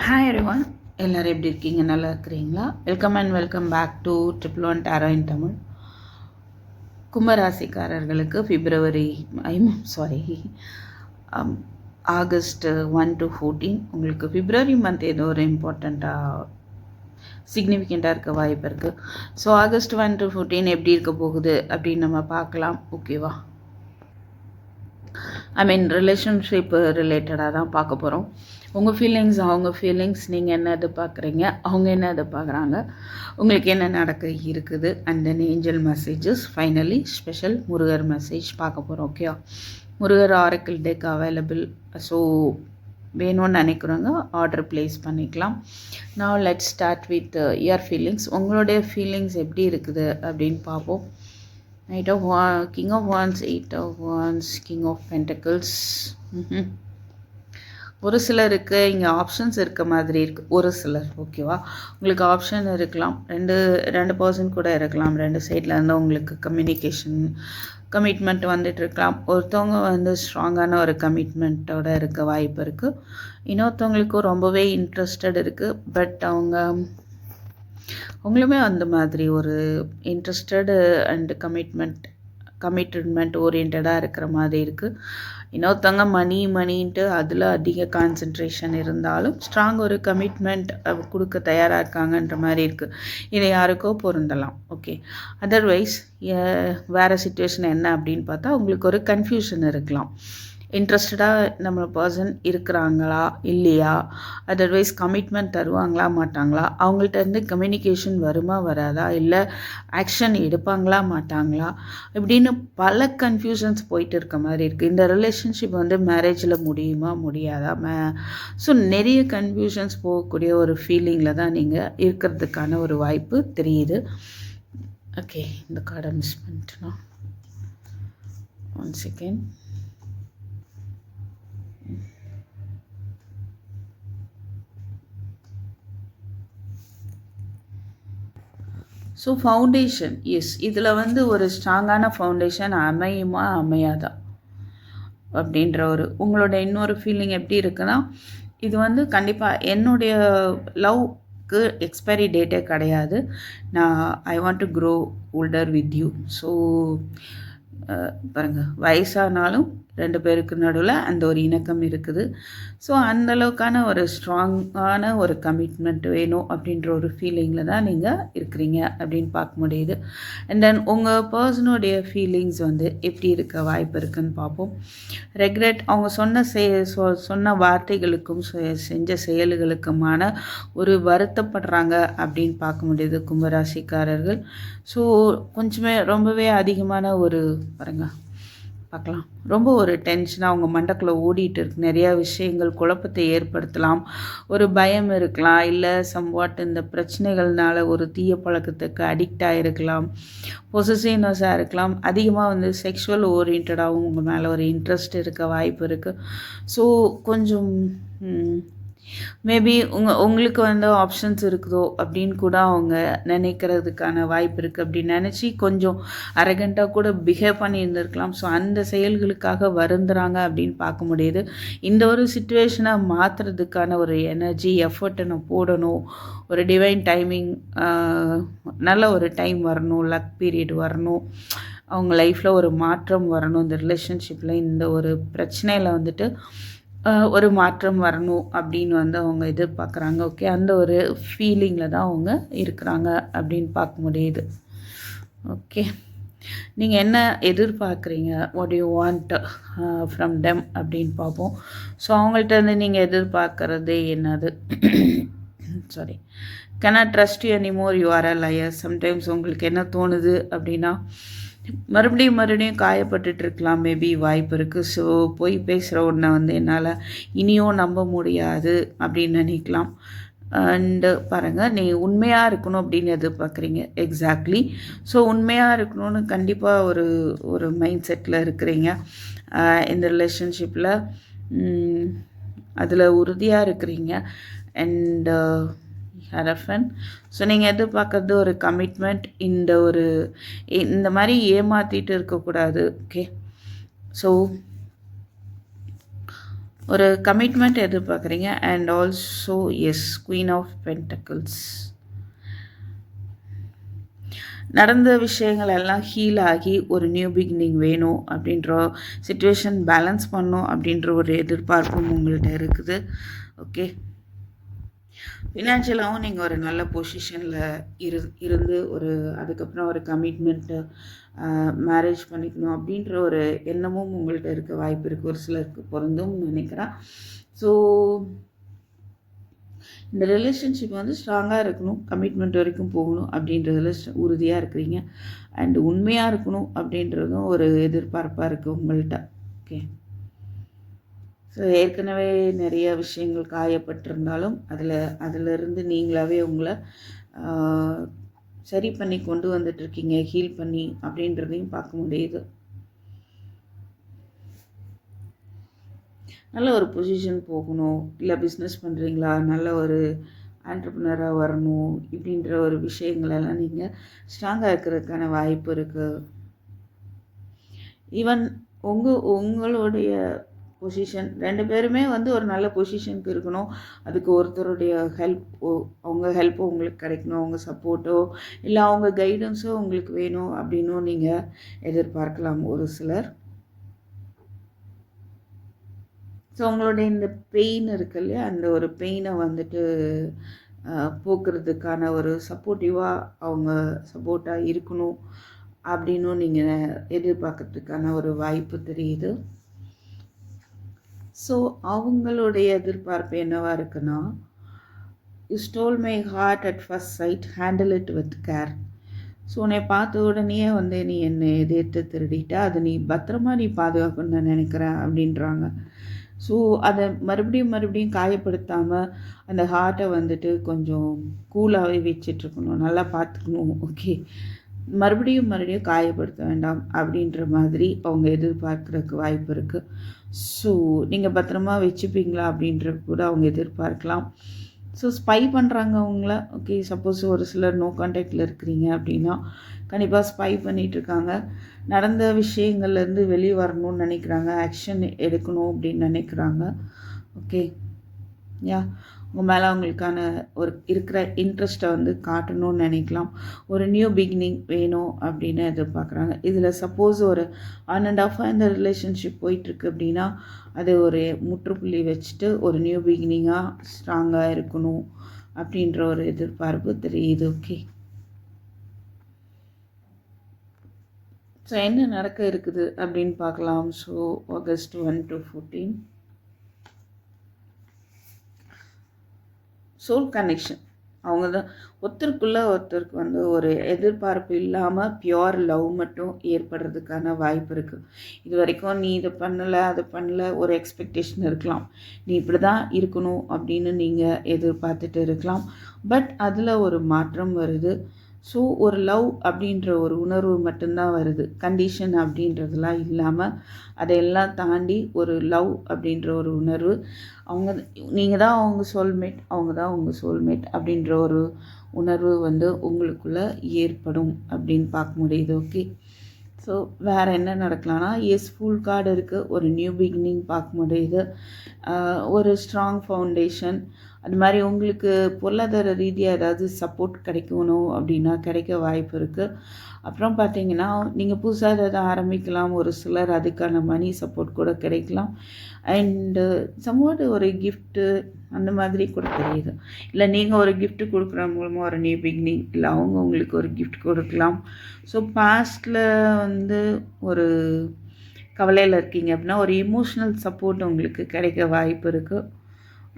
Hi everyone, எல்லோரும் எப்படி இருக்கீங்க? நல்லா இருக்கிறீங்களா? Welcome and welcome back to triple one tarot in Tamil. கும்பராசிக்காரர்களுக்கு பிப்ரவரி சாரி ஆகஸ்ட் 1 to 14 உங்களுக்கு பிப்ரவரி மந்த் ஏதோ ஒரு இம்பார்ட்டண்ட்டாக சிக்னிஃபிகண்ட்டாக இருக்க வாய்ப்பு இருக்குது. ஸோ ஆகஸ்ட் 1 to 14 எப்படி இருக்க போகுது அப்படின்னு நம்ம பார்க்கலாம். ஓகேவா? ரிலேஷன்ஷிப் ரிலேட்டடாக தான் பார்க்க போகிறோம். உங்கள் ஃபீலிங்ஸ், அவங்க ஃபீலிங்ஸ், நீங்கள் என்ன எதிர்பார்க்குறீங்க, அவங்க என்ன எதிர்பார்க்குறாங்க, உங்களுக்கு என்ன நடக்க இருக்குது, and then angel messages, finally special Murugar message பார்க்க போகிறோம். Okay, Murugar Oracle tech available. So வேணும்னு நினைக்கிறவங்க ஆர்டர் ப்ளேஸ் பண்ணிக்கலாம். Now let's start with your feelings. உங்களுடைய ஃபீலிங்ஸ் எப்படி இருக்குது அப்படின்னு பார்ப்போம். Knight of Wands, King of Wands, Eight of Wands, King of Pentacles. ஒரு சிலருக்கு இங்கே ஆப்ஷன்ஸ் இருக்க மாதிரி இருக்குது. ஒரு சிலர் ஓகேவா, உங்களுக்கு ஆப்ஷன் இருக்கலாம். ரெண்டு பர்சன் கூட இருக்கலாம். ரெண்டு சைடில் இருந்து உங்களுக்கு கமிட்மெண்ட் வந்துட்டு இருக்கலாம். ஒருத்தவங்க வந்து ஸ்ட்ராங்கான ஒரு கமிட்மெண்ட்டோட இருக்க வாய்ப்பு இருக்குது. இன்னொருத்தவங்களுக்கும் ரொம்பவே இன்ட்ரெஸ்டட் இருக்குது. பட் அவங்களுமே அந்த மாதிரி ஒரு இன்ட்ரெஸ்டடு அண்டு கமிட்மெண்ட் ஓரியன்டாக இருக்கிற மாதிரி இருக்குது. இன்னொருத்தவங்க மணின்ட்டு அதில் அதிக கான்சன்ட்ரேஷன் இருந்தாலும் ஸ்ட்ராங் ஒரு கமிட்மெண்ட் கொடுக்க தயாராக இருக்காங்கன்ற மாதிரி இருக்குது. இதை யாருக்கோ பொருந்தலாம். ஓகே, அதர்வைஸ் வேறு சுச்சுவேஷன் என்ன அப்படின்னு பார்த்தா உங்களுக்கு ஒரு கன்ஃபியூஷன் இருக்கலாம். இன்ட்ரெஸ்டடாக நம்ம பர்சன் இருக்கிறாங்களா இல்லையா, அதர்வைஸ் கமிட்மெண்ட் தருவாங்களா மாட்டாங்களா, அவங்கள்ட்ட இருந்து கம்யூனிகேஷன் வருமா வராதா, இல்லை ஆக்ஷன் எடுப்பாங்களா மாட்டாங்களா, இப்படின்னு பல கன்ஃபியூஷன்ஸ் போயிட்டு இருக்க மாதிரி இருக்குது. இந்த ரிலேஷன்ஷிப் வந்து மேரேஜில் முடியுமா முடியாதா, ஸோ நிறைய கன்ஃபியூஷன்ஸ் போகக்கூடிய ஒரு ஃபீலிங்கில் தான் நீங்கள் இருக்கிறதுக்கான ஒரு வாய்ப்பு தெரியுது. ஓகே, இந்த கார்டை மிஸ் பண்ணிட்டேனா, 1 செகண்ட். ஸோ ஃபவுண்டேஷன், எஸ், இதில் வந்து ஒரு ஸ்ட்ராங்கான ஃபவுண்டேஷன் அமையுமா அமையாதா அப்படின்ற ஒரு உங்களோட இன்னொரு ஃபீலிங் எப்படி இருக்குன்னா, இது வந்து கண்டிப்பாக என்னுடைய லவ்க்கு எக்ஸ்பைரி டேட்டே கிடையாது. நான் I want to grow older with you. So பாருங்கள், வயசானாலும் ரெண்டு பேருக்கு நடுவில் அந்த ஒரு இணக்கம் இருக்குது. ஸோ அந்தளவுக்கான ஒரு ஸ்ட்ராங்கான ஒரு கமிட்மெண்ட் வேணும் அப்படின்ற ஒரு ஃபீலிங்கில் தான் நீங்கள் இருக்கிறீங்க அப்படின்னு பார்க்க முடியுது. அண்ட் தென் உங்கள் பர்சனுடைய ஃபீலிங்ஸ் வந்து எப்படி இருக்க வாய்ப்பு இருக்குதுன்னு பார்ப்போம். ரெக்ரெட், அவங்க சொன்ன வார்த்தைகளுக்கும் செஞ்ச செயல்களுக்குமான ஒரு வருத்தப்படுறாங்க அப்படின்னு பார்க்க முடியுது கும்பராசிக்காரர்கள். ஸோ ரொம்பவே அதிகமான ஒரு பார்க்கலாம், ரொம்ப ஒரு டென்ஷனாக அவங்க மண்டக்குள்ளே ஓடிட்டு இருக்கு. நிறையா விஷயங்கள் குழப்பத்தை ஏற்படுத்தலாம். ஒரு பயம் இருக்கலாம், இல்லை சம்வாட் இந்த பிரச்சனைகள்னால ஒரு தீய பழக்கத்துக்கு அடிக்ட் ஆகிருக்கலாம், பொசசிவ்னஸாக இருக்கலாம். அதிகமாக வந்து செக்ஷுவல் ஓரியன்டாகவும் உங்கள் மேலே ஒரு இன்ட்ரெஸ்ட் இருக்க வாய்ப்பு இருக்குது. ஸோ கொஞ்சம் மேபி உங்களுக்கு வந்து ஆப்ஷன்ஸ் இருக்குதோ அப்படின்னு கூட அவங்க நினைக்கிறதுக்கான வாய்ப்பு இருக்குது. அப்படின்னு நினச்சி கொஞ்சம் அரகண்ட்டாக கூட பிஹேவ் பண்ணி இருந்திருக்கலாம். ஸோ அந்த செயல்களுக்காக வருந்துறாங்க அப்படின்னு பார்க்க முடியுது. இந்த ஒரு சுச்சுவேஷனை மாற்றுறதுக்கான ஒரு எனர்ஜி எஃபர்ட்டை நான் போடணும். ஒரு டிவைன் டைமிங், நல்ல ஒரு டைம் வரணும், லக் பீரியட் வரணும், அவங்க லைஃப்பில் ஒரு மாற்றம் வரணும், இந்த ரிலேஷன்ஷிப்பில் இந்த ஒரு பிரச்சனையில் வந்துட்டு ஒரு மாற்றம் வரணும் அப்படின்னு வந்து அவங்க எதிர்பார்க்குறாங்க. ஓகே, அந்த ஒரு ஃபீலிங்கில் தான் அவங்க இருக்கிறாங்க அப்படின்னு பார்க்க முடியுது. ஓகே, நீங்கள் என்ன எதிர்பார்க்குறீங்க, வாட் யூ வாண்ட் ஃப்ரம் டெம் அப்படின்னு பார்ப்போம். ஸோ அவங்கள்ட்ட இருந்து நீங்கள் எதிர்பார்க்குறது என்னது? Sorry, cannot trust you anymore, you are a liar. Sometimes உங்களுக்கு என்ன தோணுது அப்படின்னா, மறுபடியும் காயப்பட்டுட்டு இருக்கலாம், மேபி வாய்ப்பு இருக்குது. ஸோ போய் பேசுகிற ஒன்றை வந்து என்னால் இனியும் நம்ப முடியாது அப்படின்னு நினைக்கலாம். அண்டு பாருங்கள், நீங்கள் உண்மையாக இருக்கணும் அப்படின்னு எதிர்பார்க்குறீங்க. எக்ஸாக்ட்லி. ஸோ உண்மையாக இருக்கணும்னு கண்டிப்பாக ஒரு மைண்ட் செட்டில் இருக்கிறீங்க. இந்த ரிலேஷன்ஷிப்பில் அதில் உறுதியாக இருக்கிறீங்க. அண்டு ஹரஃபன், ஸோ நீங்கள் எதிர்பார்க்குறது ஒரு கமிட்மெண்ட். இந்த மாதிரி ஏமாற்றிட்டு இருக்கக்கூடாது. ஓகே, ஸோ ஒரு கமிட்மெண்ட் எதிர்பார்க்குறீங்க. And also yes, queen of pentacles. நடந்த விஷயங்கள் எல்லாம் ஹீல் ஆகி ஒரு நியூ பிகினிங் வேணும் அப்படின்ற சிச்சுவேஷன் பேலன்ஸ் பண்ணணும் அப்படின்ற ஒரு எதிர்பார்ப்பும் உங்கள்கிட்ட இருக்குது. ஓகே, ஃபினான்ஷியலாகவும் நீங்கள் ஒரு நல்ல பொசிஷனில் இருந்து ஒரு அதுக்கப்புறம் ஒரு கமிட்மெண்ட்டு மேரேஜ் பண்ணிக்கணும் அப்படின்ற ஒரு எண்ணமும் உங்கள்கிட்ட இருக்க வாய்ப்பு இருக்குது. ஒரு சிலருக்கு பொருந்தும் நினைக்கிறேன். ஸோ இந்த ரிலேஷன்ஷிப் வந்து ஸ்ட்ராங்காக இருக்கணும், கமிட்மெண்ட் வரைக்கும் போகணும் அப்படின்றதுல உறுதியாக இருக்கிறீங்க. அண்ட் உண்மையாக இருக்கணும் அப்படின்றதும் ஒரு எதிர்பார்ப்பாக இருக்குது உங்கள்கிட்ட. ஓகே, ஸோ ஏற்கனவே நிறைய விஷயங்கள் காயப்பட்டிருந்தாலும் அதிலிருந்து நீங்களாகவே உங்களை சரி பண்ணி கொண்டு வந்துட்டுருக்கீங்க, ஹீல் பண்ணி அப்படின்றதையும் பார்க்க முடியுது. நல்ல ஒரு பொசிஷன் போகணும், இல்லை பிஸ்னஸ் பண்ணுறீங்களா, நல்ல ஒரு ஆண்டர்ப்ரனராக வரணும் இப்படின்ற ஒரு விஷயங்களெல்லாம் நீங்கள் ஸ்ட்ராங்காக இருக்கிறதுக்கான வாய்ப்பு இருக்குது. ஈவன் உங்களுடைய பொசிஷன் 2 பேருமே வந்து ஒரு நல்ல பொசிஷனுக்கு இருக்கணும். அதுக்கு ஒருத்தருடைய அவங்க ஹெல்ப்போ உங்களுக்கு கிடைக்கணும், அவங்க சப்போர்ட்டோ இல்லை அவங்க கைடன்ஸோ உங்களுக்கு வேணும் அப்படின்னும் நீங்கள் எதிர்பார்க்கலாம் ஒரு சிலர். ஸோ உங்களுடைய இந்த பெயின் இருக்கு இல்லையா, அந்த ஒரு பெயினை வந்துட்டு போக்குறதுக்கான ஒரு சப்போர்ட்டிவாக அவங்க சப்போர்ட்டாக இருக்கணும் அப்படின்னும் நீங்கள் எதிர்பார்க்கறதுக்கான ஒரு வாய்ப்பு தெரியுது. ஸோ அவங்களுடைய எதிர்பார்ப்பு என்னவாக இருக்குன்னா, you stole my heart at first sight, handle it with care. So உன்னை பார்த்த உடனே வந்து நீ என்னை எதிர்த்து திருடிட்ட, அதை நீ பத்திரமா நீ பாதுகாக்கணும்னு நான் நினைக்கிறேன் அப்படின்றாங்க. ஸோ அதை மறுபடியும் காயப்படுத்தாமல் அந்த ஹார்ட்டை வந்துட்டு கொஞ்சம் கூலாகவே வச்சிட்ருக்கணும், நல்லா பார்த்துக்கணும். ஓகே, மறுபடியும் காயப்படுத்த வேண்டாம் அப்படின்ற மாதிரி அவங்க எதிர்பார்க்குறதுக்கு வாய்ப்பு இருக்குது. ஸோ நீங்கள் பத்திரமா வச்சுப்பீங்களா அப்படின்ற கூட அவங்க எதிர்பார்க்கலாம். ஸோ ஸ்பை பண்ணுறாங்க அவங்கள. ஓகே, சப்போஸ் ஒரு சிலர் நோ கான்டாக்டில் இருக்கிறீங்க அப்படின்னா கண்டிப்பாக ஸ்பை பண்ணிகிட்ருக்காங்க. நடந்த விஷயங்கள்லேருந்து வெளியே வரணும்னு நினைக்கிறாங்க, ஆக்ஷன் எடுக்கணும் அப்படின்னு நினைக்கிறாங்க. ஓகே, யா, உங்கள் மேலே அவங்களுக்கான ஒரு இருக்கிற இன்ட்ரெஸ்ட்டை வந்து காட்டணும்னு நினைக்கலாம். ஒரு நியூ பிகினிங் வேணும் அப்படின்னு எதிர்பார்க்குறாங்க. இதில் சப்போஸ் ஒரு 1.5 இந்த ரிலேஷன்ஷிப் போயிட்டுருக்கு அப்படின்னா அது ஒரு முற்றுப்புள்ளி வச்சுட்டு ஒரு நியூ பிகினிங்காக ஸ்ட்ராங்காக இருக்கணும் அப்படின்ற ஒரு எதிர்பார்ப்பு தெரியுது. ஓகே, ஸோ என்ன நடக்க இருக்குது அப்படின்னு பார்க்கலாம். So August 1 to 14 soul connection. அவங்க தான் ஒருத்தருக்கு வந்து ஒரு எதிர்பார்ப்பு இல்லாமல் பியோர் லவ் மட்டும் ஏற்படுறதுக்கான வாய்ப்பு இருக்குது. இது வரைக்கும் நீ இதை பண்ணலை அதை பண்ணலை ஒரு எக்ஸ்பெக்டேஷன் இருக்கலாம், நீ இப்படி தான் இருக்கணும் அப்படின்னு நீங்கள் எதிர்பார்த்துட்டு இருக்கலாம். பட் அதில் ஒரு மாற்றம் வருது. ஸோ ஒரு லவ் அப்படின்ற ஒரு உணர்வு மட்டும்தான் வருது, கண்டிஷன் அப்படின்றதெல்லாம் இல்லாமல் அதையெல்லாம் தாண்டி ஒரு லவ் அப்படின்ற ஒரு உணர்வு. நீங்கள் தான் அவங்க சோல்மேட், அவங்க தான் உங்கள் சோல்மேட் அப்படின்ற ஒரு உணர்வு வந்து உங்களுக்குள்ளே ஏற்படும் அப்படின்னு பார்க்க முடியுது. ஓகே, ஸோ வேறு என்ன நடக்கலாம்னா, ஃபுல் கார்டு இருக்குது, ஒரு நியூ பிகினிங் பார்க்க முடியுது, ஒரு ஸ்ட்ராங் ஃபவுண்டேஷன். அது மாதிரி உங்களுக்கு பொருளாதார ரீதியாக ஏதாவது சப்போர்ட் கிடைக்கணும் அப்படின்னா கிடைக்க வாய்ப்பு இருக்குது. அப்புறம் பார்த்தீங்கன்னா நீங்கள் புதுசாக ஏதாவது ஆரம்பிக்கலாம், ஒரு சிலர் அதுக்கான மணி சப்போர்ட் கூட கிடைக்கலாம். அண்டு சம்வாட் ஒரு கிஃப்ட்டு அந்த மாதிரி கூட தெரியுது. இல்லை நீங்கள் ஒரு கிஃப்ட் கொடுக்குற மூலமாக ஒரு நியூ பிகினிங், இல்லை அவங்க உங்களுக்கு ஒரு கிஃப்ட் கொடுக்கலாம். ஸோ பாஸ்டில் வந்து ஒரு கவலையில் இருக்கீங்க அப்படின்னா ஒரு இமோஷ்னல் சப்போர்ட் உங்களுக்கு கிடைக்க வாய்ப்பு இருக்குது.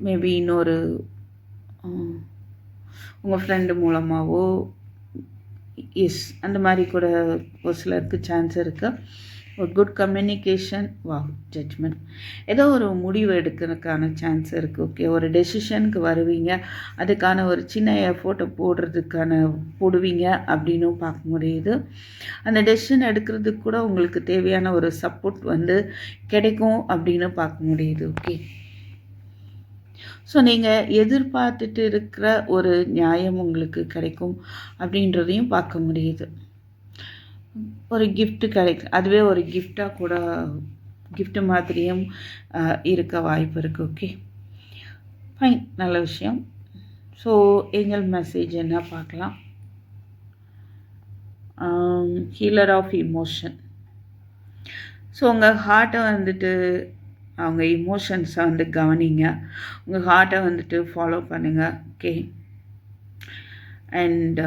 மேபி இன்னொரு உங்கள் ஃப்ரெண்டு மூலமாகவோ அந்த மாதிரி கூட ஒரு சிலருக்கு சான்ஸ் இருக்குது. ஒரு குட் கம்யூனிகேஷன், ஜட்ஜ்மெண்ட், ஏதோ ஒரு முடிவு எடுக்கிறதுக்கான சான்ஸ் இருக்குது. ஓகே, ஒரு டெசிஷனுக்கு வருவீங்க, அதுக்கான ஒரு சின்ன எஃபோர்ட்டை போடுவீங்க அப்படின்னும் பார்க்க முடியுது. அந்த டெசிஷன் எடுக்கிறதுக்கு கூட உங்களுக்கு தேவையான ஒரு சப்போர்ட் வந்து கிடைக்கும் அப்படின்னு பார்க்க முடியுது. ஓகே, ஸோ நீங்கள் எதிர்பார்த்துட்டு இருக்கிற ஒரு நியாயம் உங்களுக்கு கிடைக்கும் அப்படின்றதையும் பார்க்க முடியுது. ஒரு கிஃப்ட்டு அதுவே ஒரு கிஃப்டாக கூட gift மாதிரியும் இருக்க வாய்ப்பு இருக்குது. ஓகே ஃபைன், நல்ல விஷயம். ஸோ ஏஞ்சல் மெசேஜ் என்ன பார்க்கலாம். Healer of emotion. ஸோ உங்கள் ஹார்ட்டை வந்துட்டு அவங்க இமோஷன்ஸை வந்து கவனிங்க, உங்கள் ஹார்ட்டை வந்துட்டு ஃபாலோ பண்ணுங்கள். ஓகே அண்ட்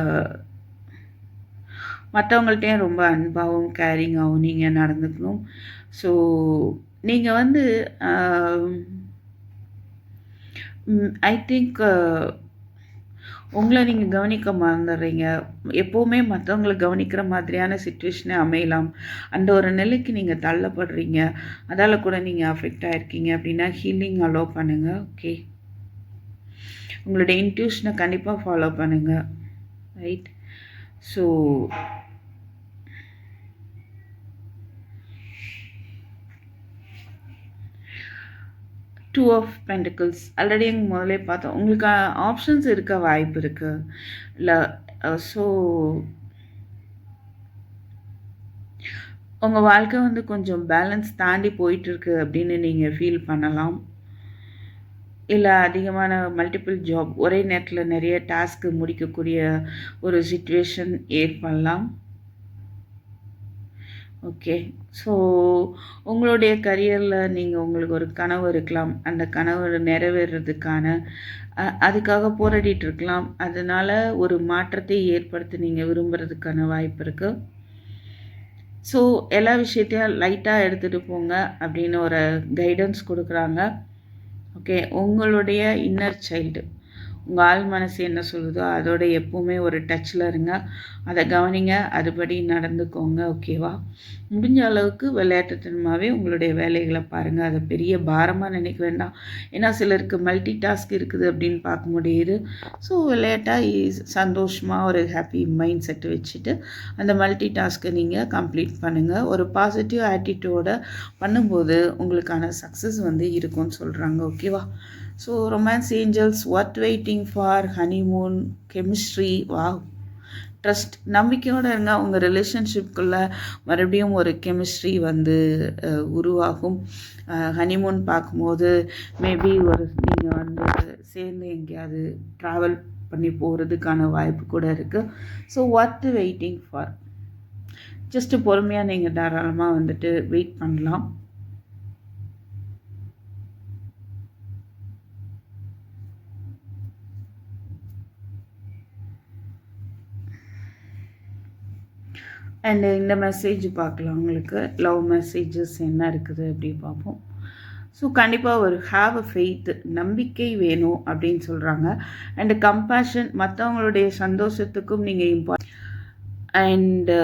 மற்றவங்கள்ட்டையும் ரொம்ப அன்பாகவும் கேரிங்காகவும் நீங்கள் நடந்துக்கணும். ஸோ நீங்கள் வந்து ஐ திங்க் உங்களை நீங்கள் கவனிக்க மறந்துடுறீங்க. எப்போவுமே மற்றவங்களை கவனிக்கிற மாதிரியான சுச்சுவேஷனே அமையலாம். அந்த ஒரு நிலைக்கு நீங்கள் தள்ளப்படுறீங்க, அதால் கூட நீங்கள் அஃபெக்ட் ஆகிருக்கீங்க அப்படின்னா ஹீலிங் அலோவ் பண்ணுங்கள். ஓகே, உங்களுடைய இன்ட்யூஷனை கண்டிப்பாக ஃபாலோ பண்ணுங்கள். Right. So two of pentacles already எங்கள் முதலே பார்த்தோம். உங்களுக்கு ஆப்ஷன்ஸ் இருக்க வாய்ப்பு இருக்குது இல்லை. ஸோ உங்கள் வாழ்க்கை வந்து கொஞ்சம் பேலன்ஸ் தாண்டி போயிட்டுருக்கு அப்படின்னு நீங்கள் ஃபீல் பண்ணலாம். இல்லை அதிகமான மல்டிபிள் ஜாப், ஒரே நேரத்தில் நிறைய டாஸ்க்கு முடிக்கக்கூடிய ஒரு சுச்சுவேஷன் ஏற்படலாம். ஓகே, ஸோ உங்களுடைய கரியரில் நீங்கள் உங்களுக்கு ஒரு கனவு இருக்கலாம், அந்த கனவு நிறைவேறதுக்கான அதுக்காக போராடிட்டு இருக்கலாம். அதனால் ஒரு மாற்றத்தை ஏற்படுத்தி நீங்கள் விரும்புகிறதுக்கான வாய்ப்பு இருக்குது. ஸோ எல்லா விஷயத்தையும் லைட்டாக எடுத்துகிட்டு போங்க அப்படின்னு ஒரு கைடன்ஸ் கொடுக்குறாங்க. ஓகே, உங்களுடைய இன்னர் சைல்டு, உங்கள் ஆள் மனசு என்ன சொல்லுதோ அதோட எப்போவுமே ஒரு டச்சில் இருங்க, அதை கவனிங்க, அதுபடி நடந்துக்கோங்க. ஓகேவா? முடிஞ்ச அளவுக்கு விளையாட்டுத்தனமாகவே உங்களுடைய வேலைகளை பாருங்கள். அதை பெரிய பாரமாக நினைக்க வேண்டாம். ஏன்னா சிலருக்கு மல்டி டாஸ்க் இருக்குது அப்படின்னு பார்க்க முடியுது. ஸோ விளையாட்டாக சந்தோஷமாக ஒரு ஹாப்பி மைண்ட் செட்டு வச்சுட்டு அந்த மல்டி டாஸ்க்கை நீங்கள் கம்ப்ளீட் பண்ணுங்கள். ஒரு பாசிட்டிவ் ஆட்டிடியூடை பண்ணும்போது உங்களுக்கான சக்ஸஸ் வந்து இருக்கும்னு சொல்கிறாங்க. ஓகேவா? So romance angels, what waiting for honeymoon, chemistry, wow, trust, நம்பிக்கையோடு இருங்க. உங்கள் ரிலேஷன்ஷிப்குள்ளே மறுபடியும் ஒரு கெமிஸ்ட்ரி வந்து உருவாகும். ஹனிமூன் பார்க்கும்போது மேபி நீங்கள் வந்து சேர்ந்து எங்கேயாவது ட்ராவல் பண்ணி போகிறதுக்கான வாய்ப்பு கூட இருக்குது. So what waiting for, just பொறுமையாக நீங்கள் தாராளமாக வந்துட்டு வெயிட் பண்ணலாம். அண்டு இந்த மெசேஜ் பார்க்கலாம். உங்களுக்கு லவ் மெசேஜஸ் என்ன இருக்குது அப்படி பார்ப்போம். ஸோ கண்டிப்பாக ஒரு ஹாவ் அ ஃபெய்த், நம்பிக்கை வேணும் அப்படின்னு சொல்கிறாங்க. அண்டு கம்பேஷன், மற்றவங்களுடைய சந்தோஷத்துக்கும் நீங்கள் and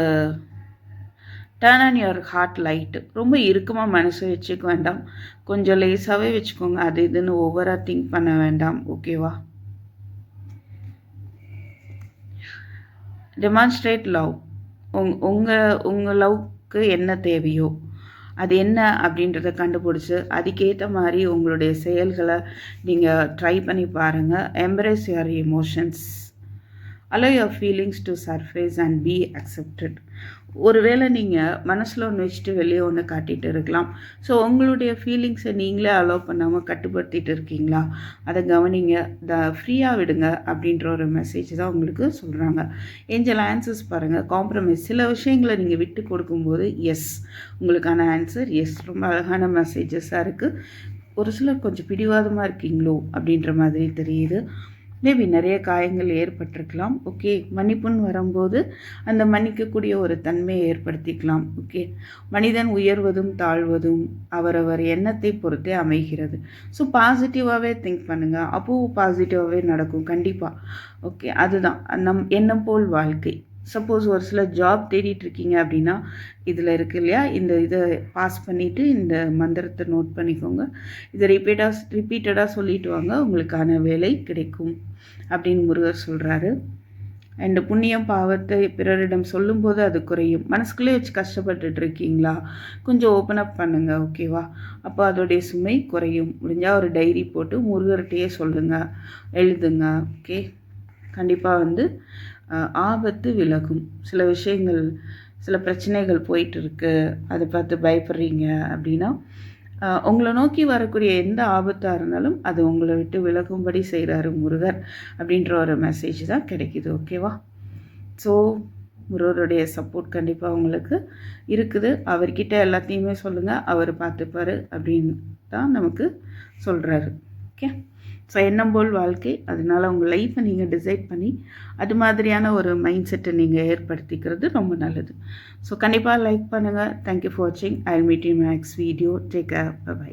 turn on your heart light, ரொம்ப இறுக்கமாக மனசை வச்சுக்க வேண்டாம், கொஞ்சம் லேஸாகவே வச்சுக்கோங்க. அது இதுன்னு ஓவராக திங்க் பண்ண வேண்டாம். ஓகேவா? டெமான்ஸ்ட்ரேட் லவ், உங்கள் லவ்க்கு என்ன தேவையோ அது என்ன அப்படின்றத கண்டுபிடிச்சி அதுக்கேற்ற மாதிரி உங்களுடைய செயல்களை நீங்கள் ட்ரை பண்ணி பாருங்கள். Embrace your emotions, allow your feelings to surface and be accepted. ஒருவேளை நீங்கள் மனசில் ஒன்று வச்சுட்டு வெளியே ஒன்று காட்டிகிட்டு இருக்கலாம். ஸோ உங்களுடைய ஃபீலிங்ஸை நீங்களே அலோவ் பண்ணாமல் கட்டுப்படுத்திட்டு இருக்கீங்களா, அதை கவனிங்க, ஃப்ரீயாக விடுங்க அப்படின்ற ஒரு மெசேஜ் தான் உங்களுக்கு சொல்கிறாங்க. ஏஞ்சல் ஆன்சர்ஸ் பாருங்கள். காம்ப்ரமைஸ், சில விஷயங்களை நீங்கள் விட்டு கொடுக்கும்போது எஸ், உங்களுக்கான ஆன்சர் எஸ். ரொம்ப அழகான மெசேஜஸாக இருக்குது. ஒரு சிலர் கொஞ்சம் பிடிவாதமாக இருக்கீங்களோ அப்படின்ற மாதிரி தெரியுது. மேபி நிறைய காயங்கள் ஏற்பட்டிருக்கலாம். ஓகே, மன்னிப்புன்னு வரும்போது அந்த மன்னிக்கக்கூடிய ஒரு தன்மையை ஏற்படுத்திக்கலாம். ஓகே, மனிதன் உயர்வதும் தாழ்வதும் அவரவர் எண்ணத்தை பொறுத்தே அமைகிறது. ஸோ பாசிட்டிவாகவே திங்க் பண்ணுங்கள், அப்போது பாசிட்டிவாகவே நடக்கும் கண்டிப்பாக. ஓகே, அதுதான் எண்ணம் போல் வாழ்க்கை. சப்போஸ் ஒரு சில ஜாப் தேடிட்டு இருக்கீங்க அப்படின்னா இதில் இருக்குது இல்லையா, இந்த இதை பாஸ் பண்ணிவிட்டு இந்த மந்திரத்தை நோட் பண்ணிக்கோங்க. இதை ரிப்பீட்டடாக சொல்லிட்டு வாங்க, உங்களுக்கான வேலை கிடைக்கும் அப்படின்னு முருகர் சொல்கிறாரு. அண்டு புண்ணியம் பாவத்தை பிறரிடம் சொல்லும்போது அது குறையும். மனசுக்குள்ளே வச்சு கஷ்டப்பட்டுட்டு இருக்கீங்களா, கொஞ்சம் ஓப்பன் அப் பண்ணுங்கள். ஓகேவா? அப்போ அதோடைய சுமை குறையும். முடிஞ்சால் ஒரு டைரி போட்டு முருகர்கிட்டையே சொல்லுங்கள், எழுதுங்க. ஓகே, கண்டிப்பாக வந்து ஆபத்து விலகும். சில விஷயங்கள் சில பிரச்சனைகள் போயிட்டு இருக்கு, அதை பார்த்து பயப்படுறீங்க அப்படின்னா, உங்களை நோக்கி வரக்கூடிய எந்த ஆபத்தாக இருந்தாலும் அது உங்களை விட்டு விலகும்படி செய்கிறாரு முருகர் அப்படின்ற ஒரு மெசேஜ் தான் கிடைக்கிது. ஓகேவா? ஸோ முருகருடைய சப்போர்ட் கண்டிப்பாக உங்களுக்கு இருக்குது. அவர்கிட்ட எல்லாத்தையுமே சொல்லுங்கள், அவர் பார்த்துப்பார் அப்படின்னு தான் நமக்கு சொல்கிறாரு. ஓகே, ஸோ எண்ணம் போல் வாழ்க்கை. அதனால் உங்கள் லைஃப்பை நீங்கள் டிசைட் பண்ணி அது மாதிரியான ஒரு மைண்ட் செட்டை நீங்கள் ஏற்படுத்திக்கிறது ரொம்ப நல்லது. ஸோ கண்டிப்பாக லைக் பண்ணுங்கள். தேங்க்யூ ஃபார் வாட்சிங். I will meet you next video. Take care. By.